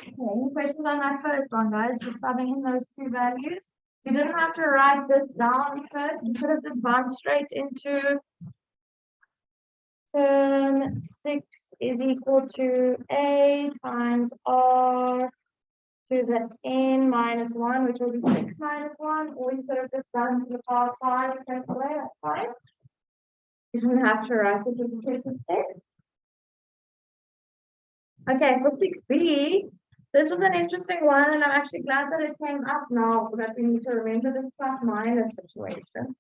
Okay, any questions on that first one, guys? Just subbing in those two values. You didn't have to write this down first. You could have just gone straight into term 6 is equal to A times R to the n minus 1, which will be 6 minus 1, or you could have just done to the power 5 straight away, that's fine. You don't have to write this as a second step. Okay, for 6b, this was an interesting one, and I'm actually glad that it came up now, that we need to remember this plus minus situation,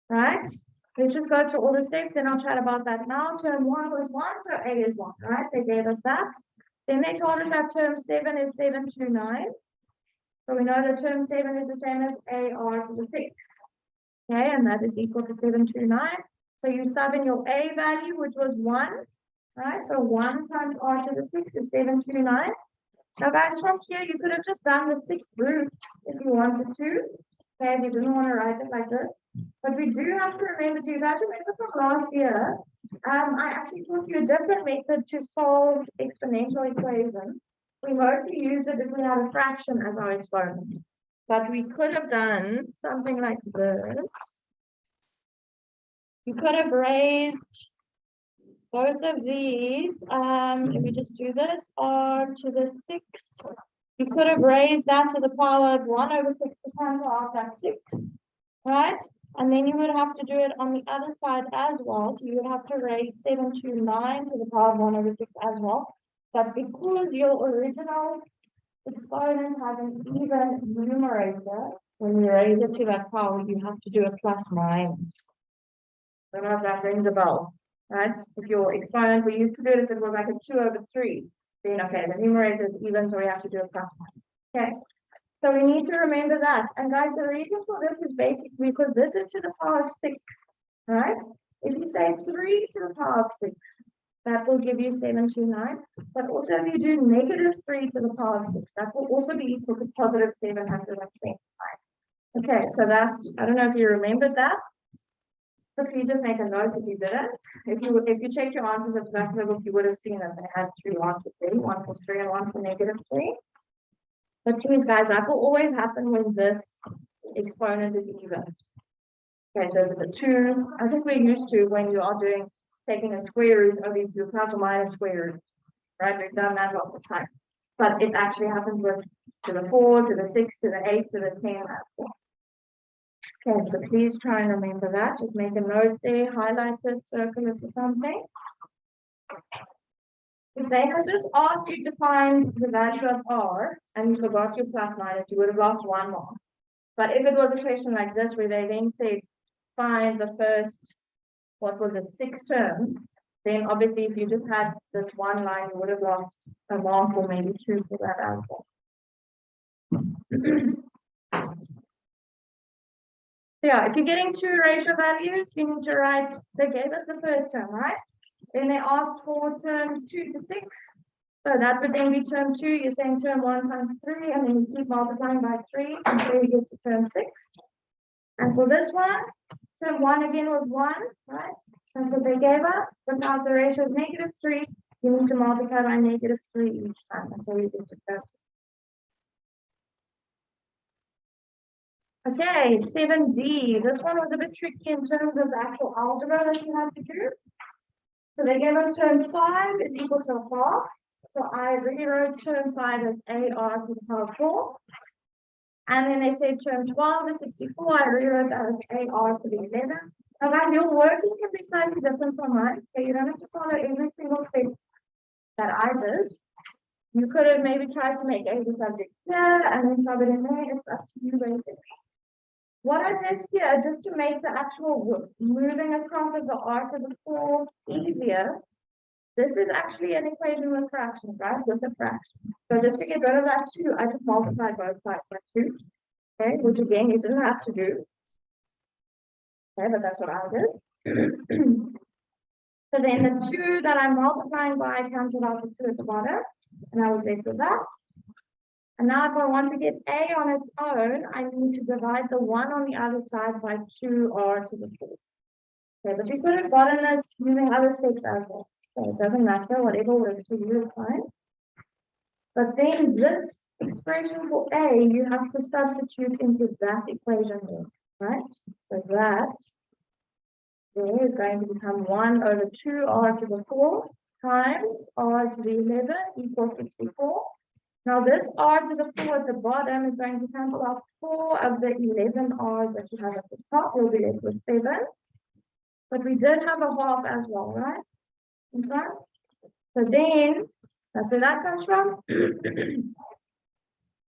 right? Let's just go through all the steps, then I'll chat about that now. Term 1 was 1, so A is 1, right? They gave us that. Then they told us that term 7 is 729. So we know that term 7 is the same as AR to the 6. Okay, and that is equal to 729. So you sub in your A value, which was 1, right? So 1 times R to the 6 is 729. Now guys, from here, you could have just done the 6th root if you wanted to. Okay, if you didn't want to write it like this. But we do have to remember, do you guys remember from last year? I actually taught you a different method to solve exponential equations. We mostly used it if we had a fraction as our exponent. But we could have done something like this. You could have raised both of these. Let me just do this. R to the 6. You could have raised that to the power of 1 over 6 to cancel out that 6. Right? And then you would have to do it on the other side as well. So you would have to raise 729 to the power of 1 over 6 as well. But because your original exponent has an even numerator, when you raise it to that power, you have to do a plus minus. I don't know if that rings a bell, right? If your exponent, we used to do it if it was like a 2 over 3, then okay, the numerator is even, so we have to do a plus minus. Okay, so we need to remember that. And guys, the reason for this is basically because this is to the power of 6, right? If you say 3 to the power of 6, that will give you 729. But also if you do negative 3 to the power of 6, that will also be equal to positive 725. Okay, so that, I don't know if you remembered that. So please just make a note if you didn't. If you checked your answers at the back of the book, you would have seen that they had 3 answers there, 1 for 3 and 1 for negative 3. But please guys, that will always happen when this exponent is even. Okay, so the 2, I think we're used to when you are taking a square root of these plus or minus square roots, right? We've done that lots of times. But it actually happens with to the 4, to the 6, to the 8, to the 10 as well. Okay, so please try and remember that. Just make a note there, highlight it, circle it or something. If they had just asked you to find the value of R and you forgot your plus minus, you would have lost 1 mark. But if it was a question like this where they then said, find the first, what was it, 6 terms, then obviously if you just had this one line, you would have lost a mark or maybe 2 for that answer. Yeah, if you're getting 2 ratio values, you need to write, they gave us the first term, right? Then they asked for terms 2 to 6. So that would then be term 2, you're saying term 1 times 3, and then you keep multiplying by 3 until you get to term 6. And for this one, term 1 again was 1, right? That's what they gave us. But now the ratio is negative 3, you need to multiply by negative 3 each time until you get to term 6. Okay, 7D. This one was a bit tricky in terms of the actual algebra that you have to do. So they gave us term 5 is equal to half. So I rewrote term 5 as AR to the power 4. And then they said term 12 is 64. I rewrote that as AR to the 11. Now guys, your working can be slightly different from mine. So you don't have to follow every single step that I did. You could have maybe tried to make A the subject here and then sub it in there. It's up to you basically. What I did here, just to make the actual moving across of the R to the 4 easier, this is actually an equation with fractions, right? With a fraction. So just to get rid of that 2, I just multiplied both sides by 2. Okay, which again, you didn't have to do. Okay, but that's what I did. So then the 2 that I'm multiplying by cancel out the 2 at the bottom, and I was left with that. And now if I want to get A on its own, I need to divide the 1 on the other side by 2R to the 4. Okay, but you could have gotten this using other steps as well. So it doesn't matter, whatever works for you is fine. But then this expression for A, you have to substitute into that equation here, right? So that there is going to become 1 over 2r to the 4 times r to the 11 equals 64. Now this r to the 4 at the bottom is going to cancel out 4 of the 11 r's that you have at the top. We'll be left with 7. But we did have a half as well, right? Okay. So then, that's where that comes from.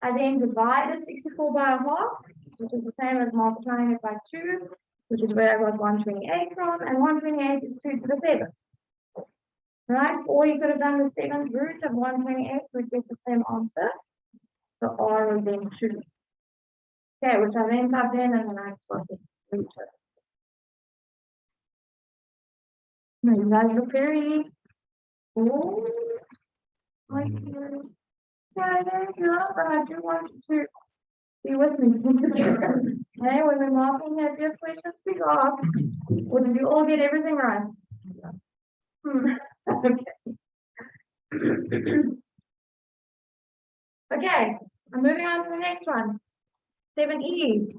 I then divided 64 by a half, which is the same as multiplying it by 2, which is where I got 128 from, and 128 is 2 to the 7th. Right? Or you could have done the 7th root of 128, which get the same answer. So r was then 2. Okay, which I then typed in, and then I got the root. Now you guys look very cool. Yeah, there you go, but I do want you to be with me. Okay, when we're marking, if you have questions, please ask. Or did you all get everything right? Okay. Okay, I'm moving on to the next one. 7E.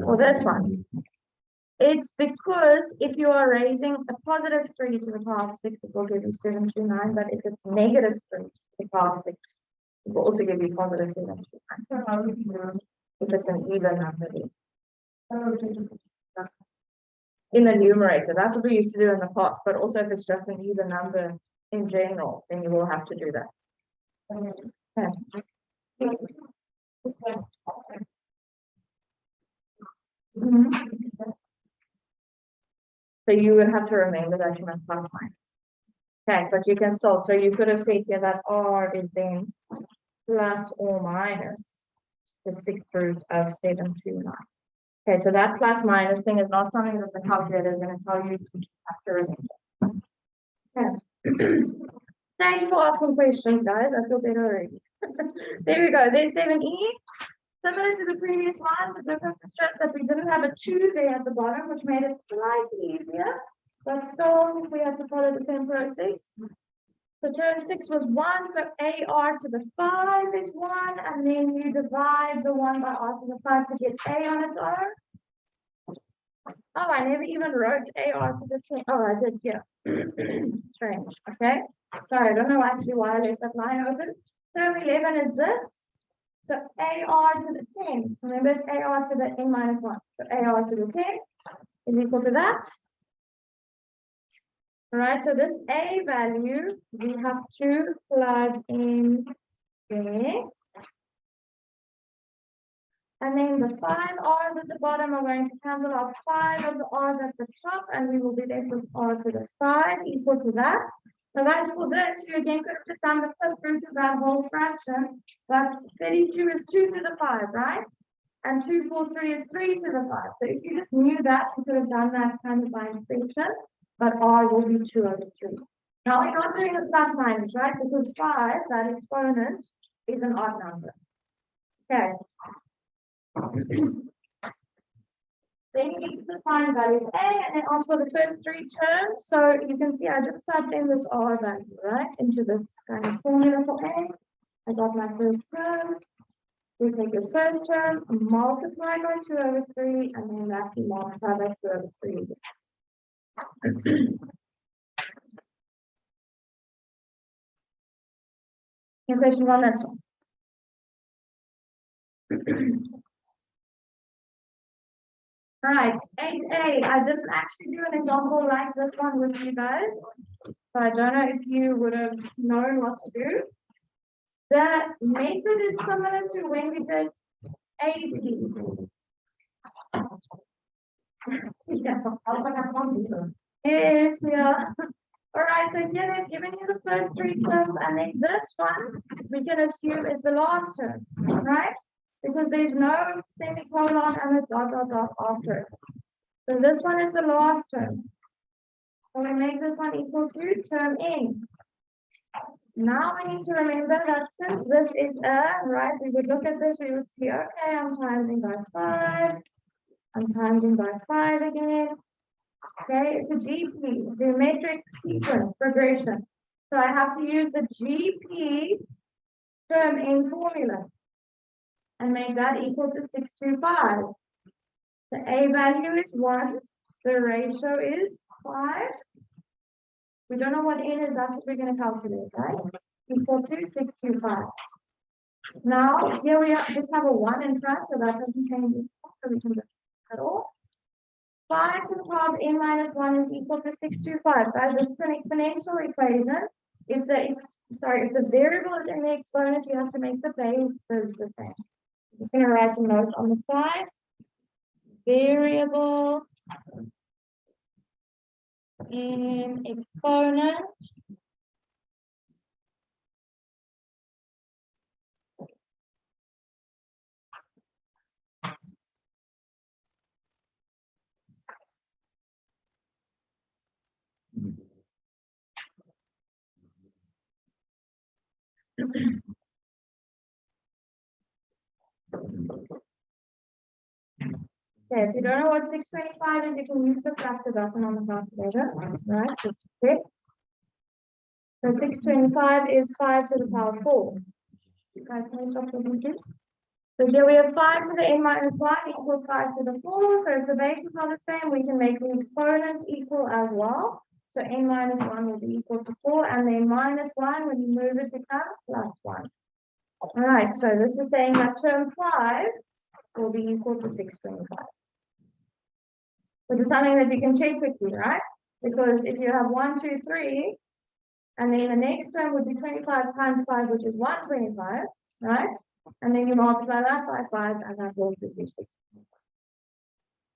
Or this one. It's because if you are raising a positive 3 to the power of 6, it will give you 729, but if it's negative 3 to the power of 6, it will also give you positive 729. If it's an even number. In the numerator, that's what we used to do in the past, but also if it's just an even number in general, then you will have to do that. Okay. So you would have to remember that you must plus minus. Okay, but you can solve. So you could have said here that r is then plus or minus the 6th root of 729. Okay, so that plus minus thing is not something that the calculator is going to tell you to have to remember. Okay. Thank you for asking questions, guys. I feel better already. There we go. There's 7E. Similar to the previous one, the difference is just that we didn't have a 2 there at the bottom, which made it slightly easier. But still, we have to follow the same process. So term 6 was 1, so AR to the 5 is 1, and then you divide the 1 by R to the 5 to get A on its own. Oh, I never even wrote AR to the 10. Oh, I did, yeah. Strange, okay. Sorry, I don't know actually why I left that line open. Term 11 is this. So AR to the 10, remember it's AR to the n minus 1. So AR to the 10 is equal to that. All right, so this A value, we have to plug in there. And then the 5 R's at the bottom are going to cancel out 5 of the R's at the top, and we will be left with R to the 5 equal to that. So guys, for this, you again could have just done the first root of that whole fraction, but 32 is 2 to the 5, right? And 243 is 3 to the 5. So if you just knew that, you could have done that kind of by inspection, but R will be 2 over 3. Now we're not doing the plus minus, right? Because 5, that exponent, is an odd number. Okay. Then you need to find value A and then ask for the first 3 terms. So you can see I just typed in this R value, right, into this kind of formula for A. I got my first term. We take this first term, multiply by 2 over 3, and then that we multiply by 2 over 3. Any questions on this one? All right, 8A. I didn't actually do an example like this one with you guys, so I don't know if you would have known what to do. The method is similar to when we did ABs. Yes, yeah. All right, so here they've given you the first 3 terms, and then this one we can assume is the last term, right? Because there's no semicolon and a dot dot dot after it. So this one is the last term. So we make this one equal to term n. Now we need to remember that since this is a, right, we would look at this, we would see, okay, I'm timesing by 5. I'm timing by 5 again. Okay, it's a GP, geometric sequence progression. So I have to use the GP term in formula and make that equal to 625. The A value is 1, the ratio is 5. We don't know what n is, that's what we're going to calculate, right? Equal to 625. Now, here we are, just have a 1 in front, so that doesn't change it, so we can just cut off. 5 to the power of n minus 1 is equal to 625. Guys, this is an exponential equation. If the variable is in the exponent, you have to make the bases the same. I'm just going to write a note on the side. Variable in exponent. Okay, if you don't know what 625 is, you can use the factor button on the calculator, right? Just click. So 625 is 5 to the power 4. Guys, can you stop talking, please? So here we have 5 to the n minus 1 equals 5 to the 4. So if the bases are the same, we can make the exponent equal as well. So n minus 1 will be equal to 4, and then minus 1, when you move it, becomes plus 1. All right, so this is saying that term 5 will be equal to 625. Which is something that we can check quickly, right? Because if you have 1, 2, 3, and then the next term would be 25 times 5, which is 125, right? And then you multiply that by 5, and that will give you 6.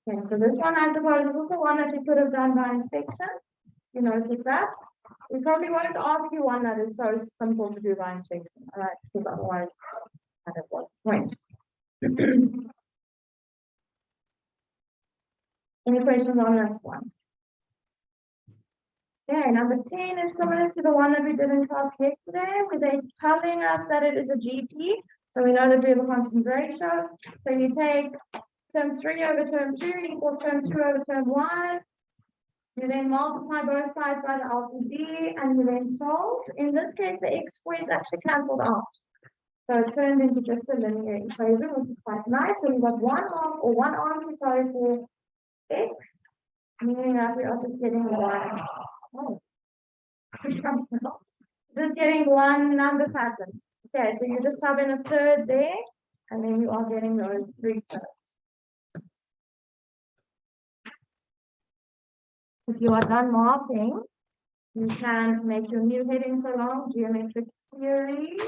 Okay, so this one, I suppose, is also one that you could have done by inspection. You notice that? We probably won't ask you one that is so simple to do by inspection, all right? Because otherwise, that is what's the point. Any questions on this one? Okay, number 10 is similar to the one that we did in class yesterday, where they're telling us that it is a GP. So we know that we have a constant ratio. So you take term 3 over term 2 equals term 2 over term 1. You then multiply both sides by the LCD, and you then solve. In this case, the x squared is actually cancelled out. So it turns into just a linear equation, which is quite nice. So we've got one answer, sorry, for x, meaning that we are just getting one. Oh. Just getting one number pattern. Okay, so you just sub in a third there, and then you are getting those 3 terms. If you are done marking, you can make your new heading so long, geometric series.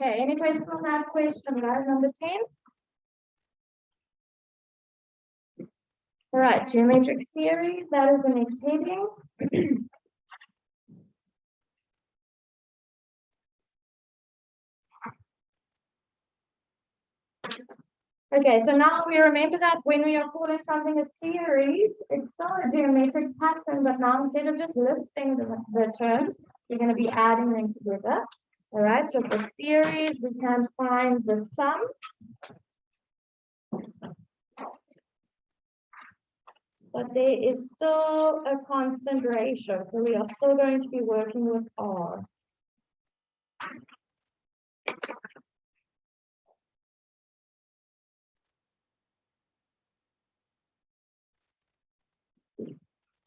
Okay, any questions on that question, guys? Number 10. All right, geometric series, that is the next heading. Okay, so now we remember that when we are calling something a series, it's still a geometric pattern, but now instead of just listing the terms, we're going to be adding them together. All right, so for series, we can find the sum. But there is still a constant ratio, so we are still going to be working with R.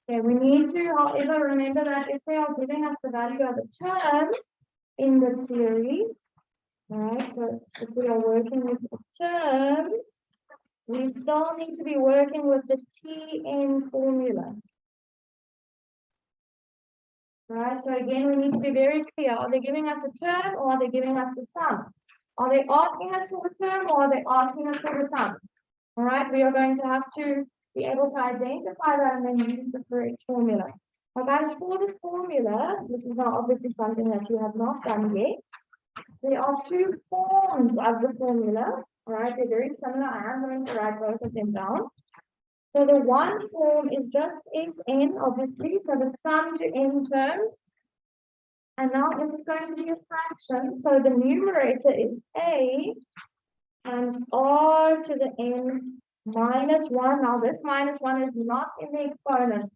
Okay, we need to, however, remember that if they are giving us the value of a term in the series, all right, so if we are working with a term, we still need to be working with the Tn formula. Right, so again, we need to be very clear. Are they giving us a term or are they giving us the sum? Are they asking us for the term or are they asking us for the sum? All right, we are going to have to be able to identify that and then use the correct formula. Now guys, for the formula, this is now obviously something that you have not done yet. There are two forms of the formula. All right, they're very similar. I am going to write both of them down. So the one form is just Sn, obviously, so the sum to n terms. And now this is going to be a fraction. So the numerator is a and r to the n minus 1. Now this minus 1 is not in the exponent.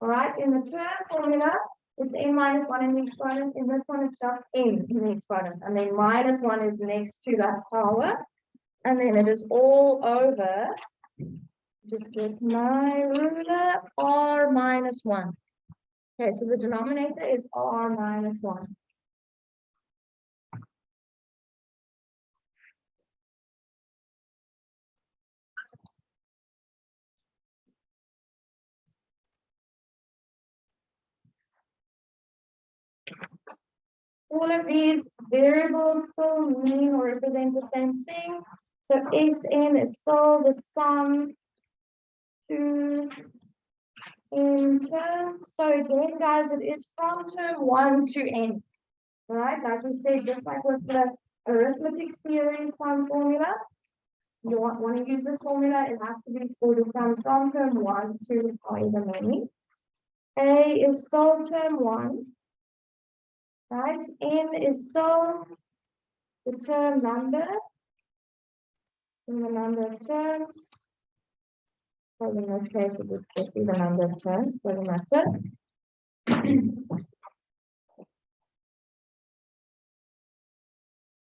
All right, in the term formula, it's n minus 1 in the exponent. In this one, it's just n in the exponent. And then minus 1 is next to that power. And then it is all over. Just get my ruler, r minus 1. Okay, so the denominator is r minus 1. All of these variables still mean or represent the same thing. So Sn is still the sum to n terms. So again, guys, it is from term 1 to n. Right? Like we said, just like with the arithmetic series sum formula, you want to use this formula, it has to be for the sum from term 1 to however many. A is still term 1. Right? N is still the term number in the number of terms. So in this case, it would just be the number of terms, doesn't matter.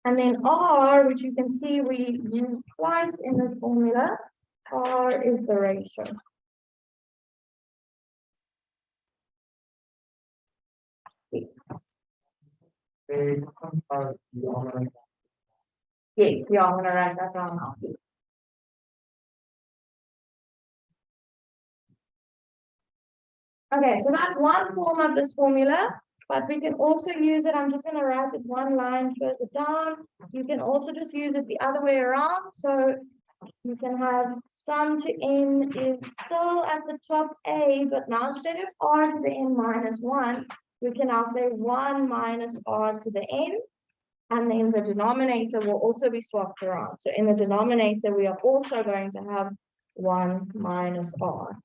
And then R, which you can see we use twice in this formula, R is the ratio. Yes. Yes, yeah, I'm gonna write that down now. Okay, so that's one form of this formula, but we can also use it. I'm just going to write it one line further down. You can also just use it the other way around. So you can have sum to n is still at the top a, but now instead of r to the n minus 1, we can now say 1 minus r to the n. And then the denominator will also be swapped around. So in the denominator, we are also going to have 1 minus r.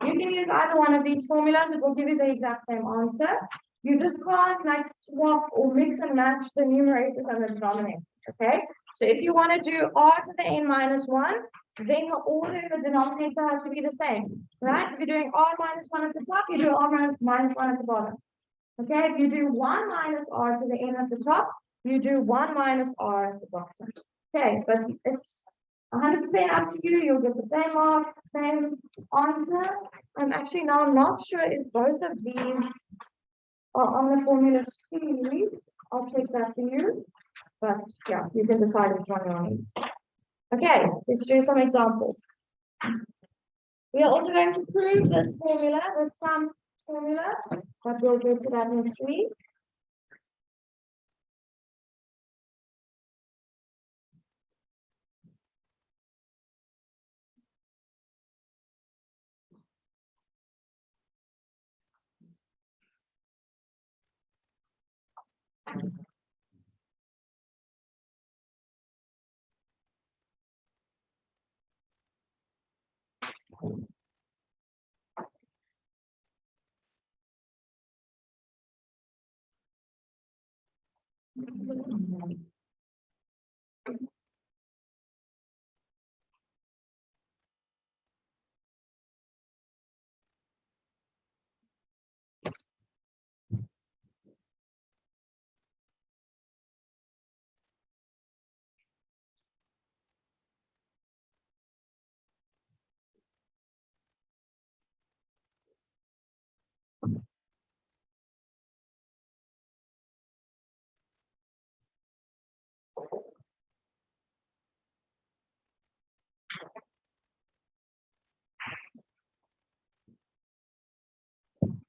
You can use either one of these formulas, it will give you the exact same answer. You just can't like swap or mix and match the numerators and the denominators, okay? So if you want to do r to the n minus 1, then the order in the denominator has to be the same, right? If you're doing r minus 1 at the top, you do r minus 1 at the bottom. Okay, if you do 1 minus r to the n at the top, you do 1 minus r at the bottom. Okay, but it's 100% up to you. You'll get the same marks, same answer. I'm actually now not sure if both of these are on the formula sheet. I'll check that for you. But yeah, you can decide which one you want. Okay, let's do some examples. We are also going to prove this formula, the sum formula, but we'll get to that next week.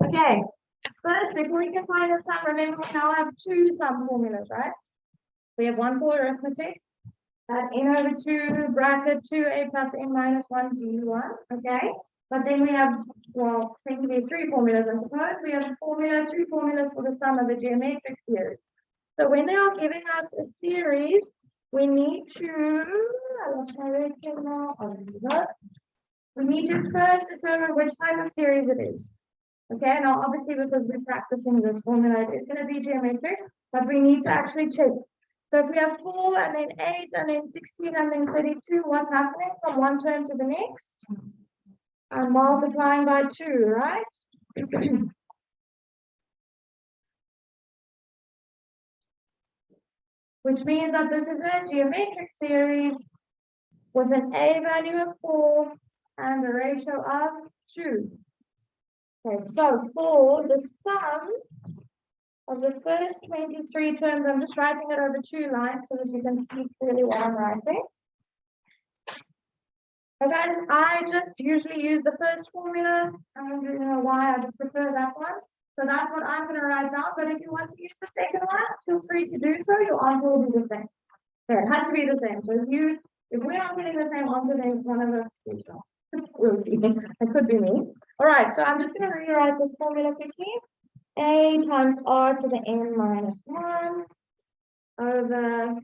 Okay, first, before we can find the sum, remember we now have two sum formulas, right? We have one for arithmetic, n over 2 bracket 2a plus n minus 1 d1, okay? But then we have, well, technically three formulas, I suppose. We have two formulas for the sum of the geometric series. So when they are giving us a series, we need to, I lost my red pen now, I'll do that. We need to first determine which type of series it is. Okay, now obviously because we're practicing this formula, it's going to be geometric, but we need to actually check. So if we have 4 and then 8 and then 16 and then 32, what's happening from one term to the next? I'm multiplying by 2, right? Which means that this is a geometric series with an a value of 4 and a ratio of 2. Okay, so for the sum of the first 23 terms, I'm just writing it over 2 lines so that you can see clearly what I'm writing. So guys, I just usually use the first formula. I don't really know why, I just prefer that one. So that's what I'm going to write down. But if you want to use the second one, feel free to do so. Your answer will be the same. Okay, it has to be the same. So if we're not getting the same answer, then one of us is wrong. We'll see. It could be me. All right, so I'm just going to rewrite this formula quickly. A times r to the n minus 1 over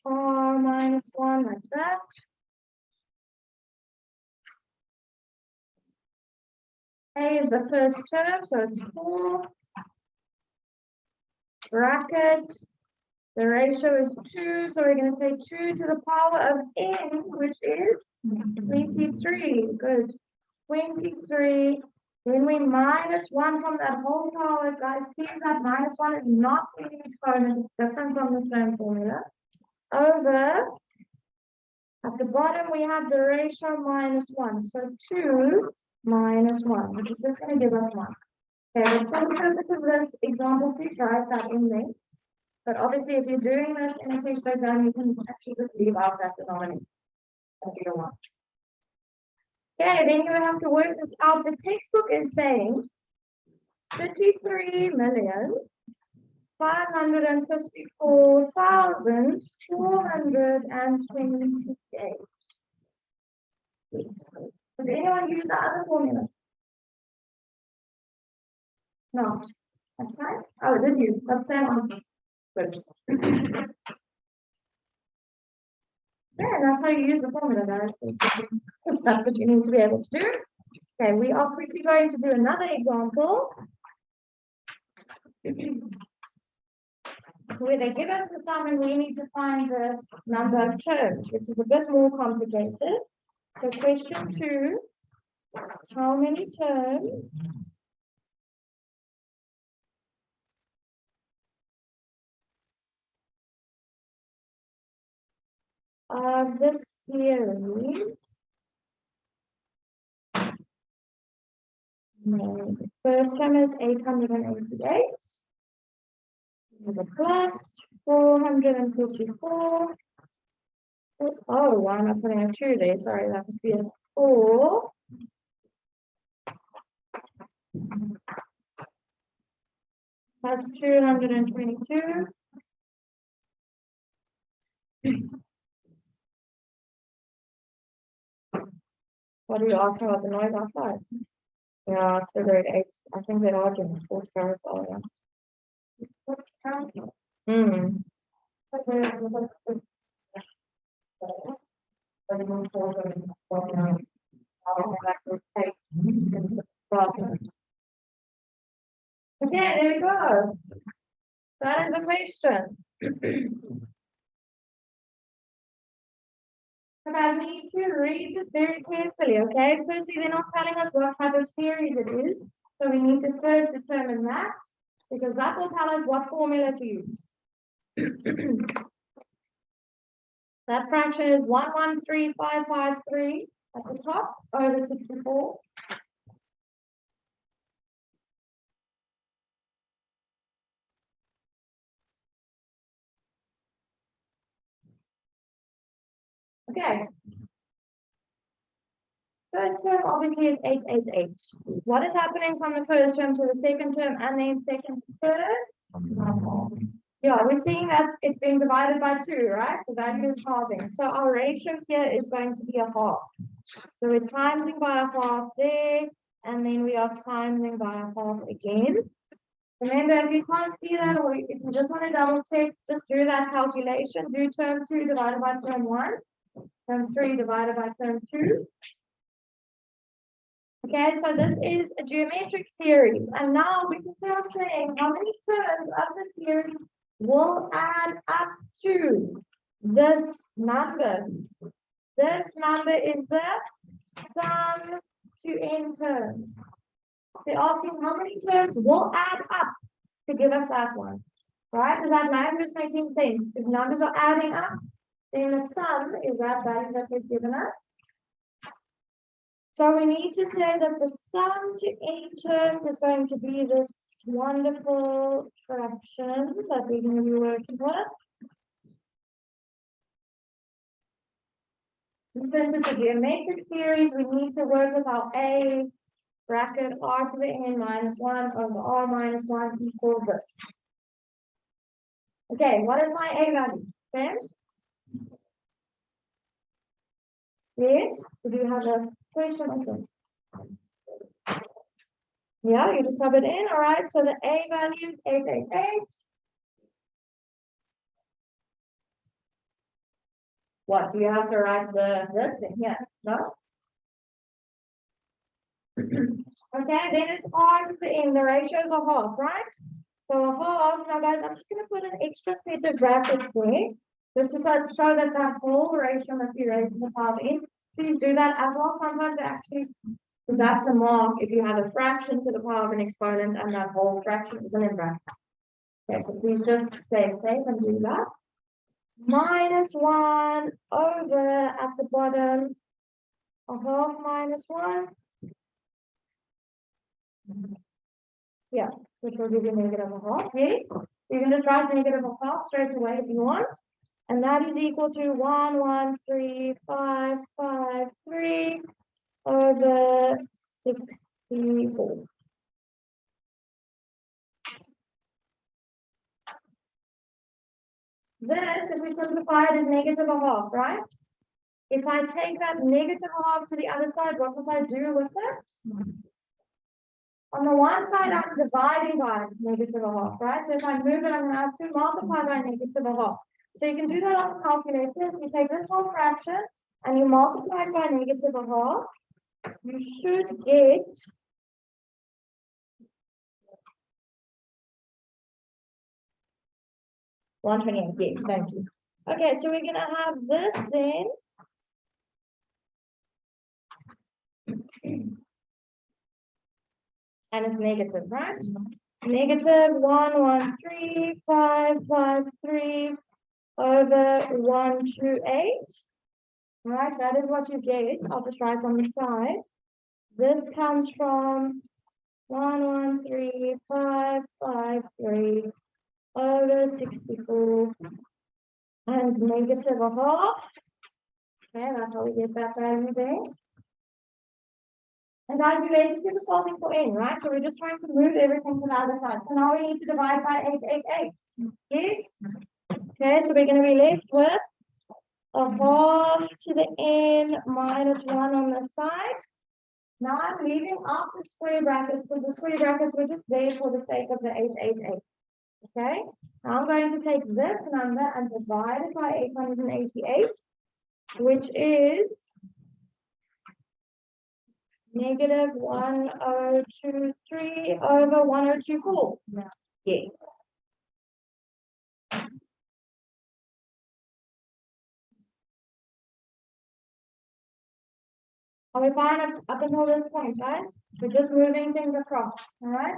r minus 1, like that. A is the first term, so it's 4. Bracket. The ratio is 2, so we're going to say 2 to the power of n, which is 23. Good. 23. Then we minus 1 from that whole power, guys. Please, that minus 1 is not the exponent. It's different from the term formula. Over, at the bottom, we have the ratio minus 1. So 2 minus 1, which is just going to give us 1. Okay, for the purpose of this example, please write that in there. But obviously, if you're doing this in a case diagram, you can actually just leave out that denominator if you don't want. Okay, then you have to work this out. The textbook is saying 33,554,428. Did anyone use the other formula? No. That's right. Oh, did you? That's the same answer. Good. Yeah, that's how you use the formula, guys. That's what you need to be able to do. Okay, we are quickly going to do another example where they give us the sum and we need to find the number of terms, which is a bit more complicated. So question 2, how many terms of the series? No, the first term is 888. There's a plus 454. Oh, why am I putting a 2 there? Sorry, that must be a 4. Plus 222. What are you asking about the noise outside? Yeah, figure it eight. I think they're arguing sports cars all around. Hmm. Okay, there we go. That is the question. But I need to read this very carefully, okay? Firstly, they're not telling us what type of series it is. So we need to first determine that, because that will tell us what formula to use. That fraction is 113,553 at the top over 64. Okay. First term obviously is 888. What is happening from the first term to the second term and then second to third? Yeah, we're seeing that it's being divided by 2, right? The value is halving. So our ratio here is going to be a half. So we're timesing by a half there, and then we are timesing by a half again. Remember, if you can't see that, or if you just want to double check, just do that calculation. Do term 2 divided by term 1, term 3 divided by term 2. Okay, so this is a geometric series, and now we can start saying how many terms of the series will add up to this number. This number is the sum to n terms. They're asking how many terms will add up to give us that one, right? Is that language making sense? If numbers are adding up, then the sum is that value that they've given us. So we need to say that the sum to n terms is going to be this wonderful fraction that we're going to be working with. Since it's a geometric series, we need to work with our a bracket r to the n minus 1 over r minus 1 equals this. Okay, what is my a value? Friends? Yes? Do you have a question on this? Yeah, you just sub it in. All right, so the a value is 888. What, do you have to write this thing here? No? Okay, then it's r to the n. The ratios are half, right? So half, now guys, I'm just going to put an extra set of brackets there, just to show that that whole ratio must be raised to the power of n. Please do that as well. Sometimes actually, so that's the mark if you have a fraction to the power of an exponent and that whole fraction isn't in brackets. Okay, so please just stay safe and do that. Minus 1 over at the bottom, a half minus 1. Yeah, which will give you negative a half. Yes, you can just write negative a half straight away if you want. And that is equal to 113,553 over 64. This, if we simplify it, is negative a half, right? If I take that negative a half to the other side, what must I do with it? On the one side, I'm dividing by negative a half, right? So if I move it, I'm going to have to multiply by negative a half. So you can do that on the calculator. If you take this whole fraction and you multiply it by negative a half, you should get 128. Yes, thank you. Okay, so we're going to have this then. And it's negative, right? Negative 113,553 over 128. All right, that is what you get. I'll just write on the side. This comes from 113,553 over 64 and negative a half. Okay, that's how we get that value there. And guys, we basically were solving for n, right? So we're just trying to move everything to the other side. So now we need to divide by 888. Yes? Okay, so we're going to be left with a half to the n minus 1 on the side. Now I'm leaving out the square brackets, because the square brackets were just there for the sake of the 888. Okay, now I'm going to take this number and divide it by 888, which is negative 1023 over 1024. Yes. Are we fine up until this point, guys? We're just moving things across, all right?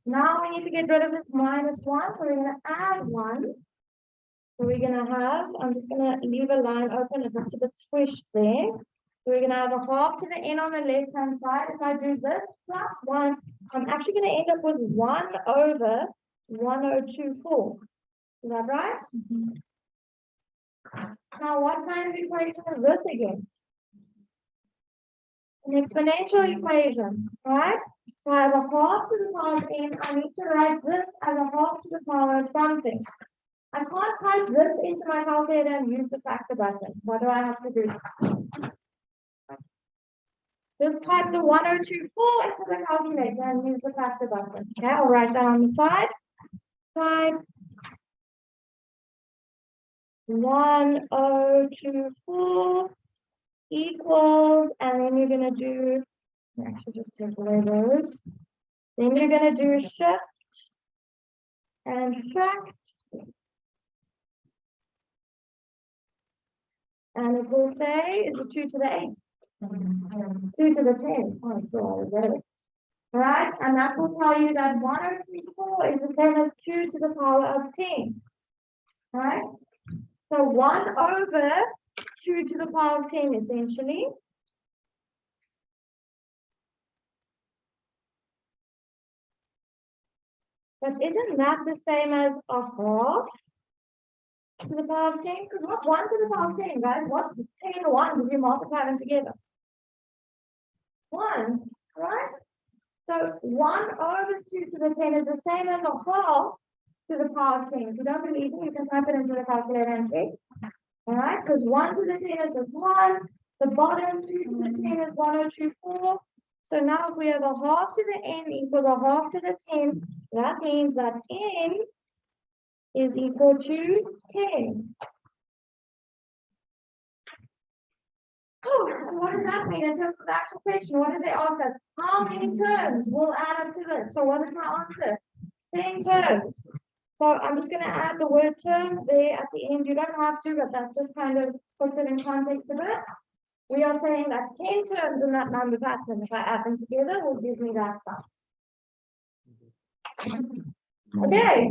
Now we need to get rid of this minus 1, so we're going to add 1. So we're going to have, I'm just going to leave a line open, it's a bit squished there. So we're going to have a half to the n on the left-hand side. If I do this plus 1, I'm actually going to end up with 1 over 1024. Is that right? Now, what kind of equation is this again? An exponential equation, right? So I have a half to the power of n. I need to write this as a half to the power of something. I can't type this into my calculator and use the factor button. What do I have to do? Just type the 1024 into the calculator and use the factor button. Okay, I'll write that on the side. Type 1024 equals, and then you're going to do, actually just take away those. Then you're going to do shift and fract. And it will say, is it 2 to the 8? 2 to the 10. Oh, God, I get it. All right, and that will tell you that 1034 is the same as 2 to the power of 10. All right, so 1 over 2 to the power of 10 essentially. But isn't that the same as a half to the power of 10? Because what's 1 to the power of 10, guys? What's 10 and 1 if you multiply them together? 1, right? So 1 over 2 to the 10 is the same as a half to the power of 10. If you don't believe me, you can type it into the calculator and check. All right, because 1 to the 10 is just 1. The bottom 2 to the 10 is 1024. So now if we have a half to the n equals a half to the 10, that means that n is equal to 10. Oh, and what does that mean in terms of the actual question? What did they ask us? How many terms will add up to this? So what is my answer? 10 terms. So I'm just going to add the word terms there at the end. You don't have to, but that just kind of puts it in context a bit. We are saying that 10 terms in that number pattern, if I add them together, will give me that sum. Okay.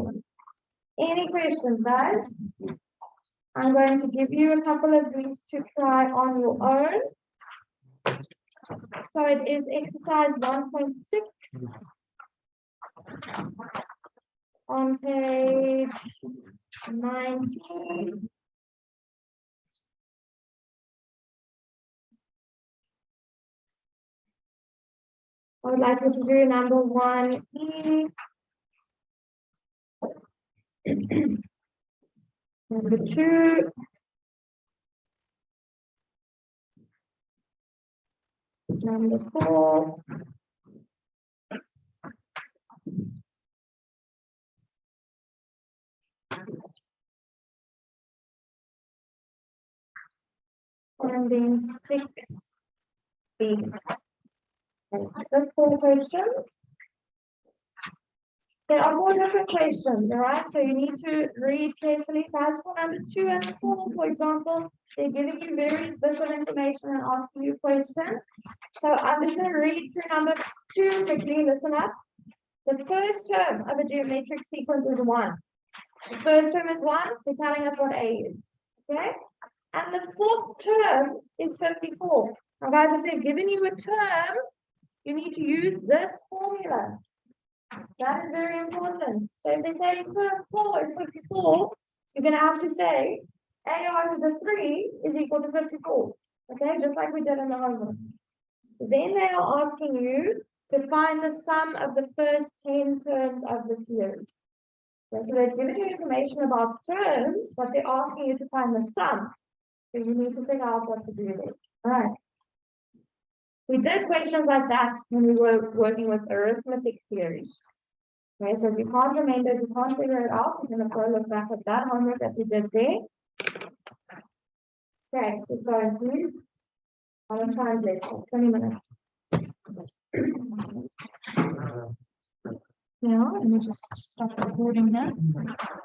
Any questions, guys? I'm going to give you a couple of these to try on your own. So it is exercise 1.6 on page 19. I would like you to do number 1E. Number 2. Number 4. And then 6B. That's 4 questions. There are 4 different questions, all right? So you need to read carefully. That's for number 2 and 4, for example. They're giving you various bits of information and asking you questions. So I'm just going to read through number 2 quickly. Listen up. The first term of a geometric sequence is 1. The first term is 1. They're telling us what A is. Okay? And the fourth term is 54. Now, guys, if they've given you a term, you need to use this formula. That is very important. So if they say term 4 is 54, you're going to have to say AR to the 3 is equal to 54. Okay, just like we did in the homework. Then they are asking you to find the sum of the first 10 terms of the series. Okay, so they've given you information about terms, but they're asking you to find the sum. So you need to figure out what to do there. All right. We did questions like that when we were working with arithmetic theory. Okay, so if you can't remember, if you can't figure it out, you're going to go look back at that homework that we did there. Okay, keep going, please. I'm going to translate for 20 minutes. Yeah, let me just stop recording that.